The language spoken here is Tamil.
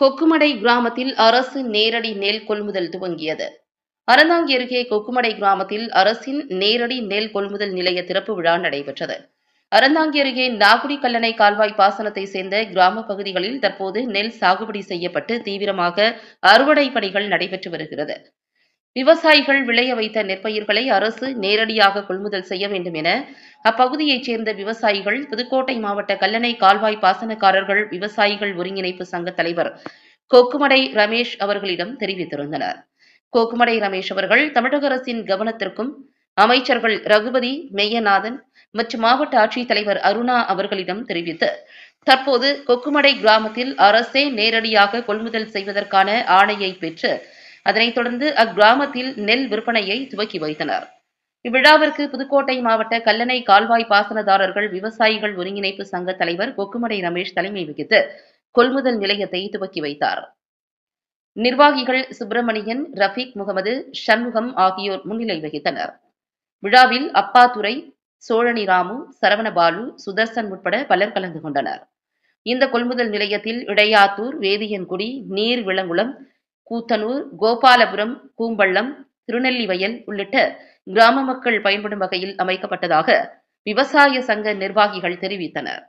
கொக்குமடை கிராமத்தில் அரசு நேரடி நெல் கொள்முதல் துவங்கியது. அறந்தாங்கி அருகே கொக்குமடை கிராமத்தில் அரசின் நேரடி நெல் கொள்முதல் நிலைய திறப்பு விழா நடைபெற்றது. அறந்தாங்கி அருகே நாகுடி கல்லணை கால்வாய் பாசனத்தை சேர்ந்த கிராம பகுதிகளில் தற்போது நெல் சாகுபடி செய்யப்பட்டு தீவிரமாக அறுவடை பணிகள் நடைபெற்று வருகிறது. விவசாயிகள் விளைய வைத்த நெற்பயிர்களை அரசு நேரடியாக கொள்முதல் செய்ய வேண்டும் என அப்பகுதியைச் சேர்ந்த விவசாயிகள் புதுக்கோட்டை மாவட்ட கல்லணை கால்வாய் பாசனக்காரர்கள் விவசாயிகள் ஒருங்கிணைப்பு சங்க தலைவர் கொக்குமடை ரமேஷ் அவர்களிடம் தெரிவித்திருந்தனர். கொக்குமடை ரமேஷ் அவர்கள் தமிழக அரசின் கவனத்திற்கும் அமைச்சர்கள் ரகுபதி, மெய்யநாதன் மற்றும் மாவட்ட ஆட்சித்தலைவர் அருணா அவர்களிடம் தெரிவித்து தற்போது கொக்குமடை கிராமத்தில் அரசே நேரடியாக கொள்முதல் செய்வதற்கான ஆணையை பெற்று அதனைத் தொடர்ந்து அக்கிராமத்தில் நெல் விற்பனையை துவக்கி வைத்தனர். இவ்விழாவிற்கு புதுக்கோட்டை மாவட்ட கல்லணை கால்வாய் பாசனதாரர்கள் விவசாயிகள் ஒருங்கிணைப்பு சங்க தலைவர் கொக்குமடை ரமேஷ் தலைமை வகித்து கொள்முதல் நிலையத்தை துவக்கி வைத்தார். நிர்வாகிகள் சுப்பிரமணியன், ரஃபீக் முகமது, சண்முகம் ஆகியோர் முன்னிலை வகித்தனர். விழாவில் அப்பாதுரை, சோழனி ராமு, சரவணபாலு, சுதர்சன் உட்பட பலர் கலந்து கொண்டனர். இந்த கொள்முதல் நிலையத்தில் இடையாத்தூர், வேதியன்குடி, நீர்விளங்குளம், கூத்தனூர், கோபாலபுரம், கூம்பள்ளம், திருநெல்லிவயல் உள்ளிட்ட கிராம மக்கள் பயன்படும் வகையில் அமைக்கப்பட்டதாக விவசாய சங்க நிர்வாகிகள் தெரிவித்தனர்.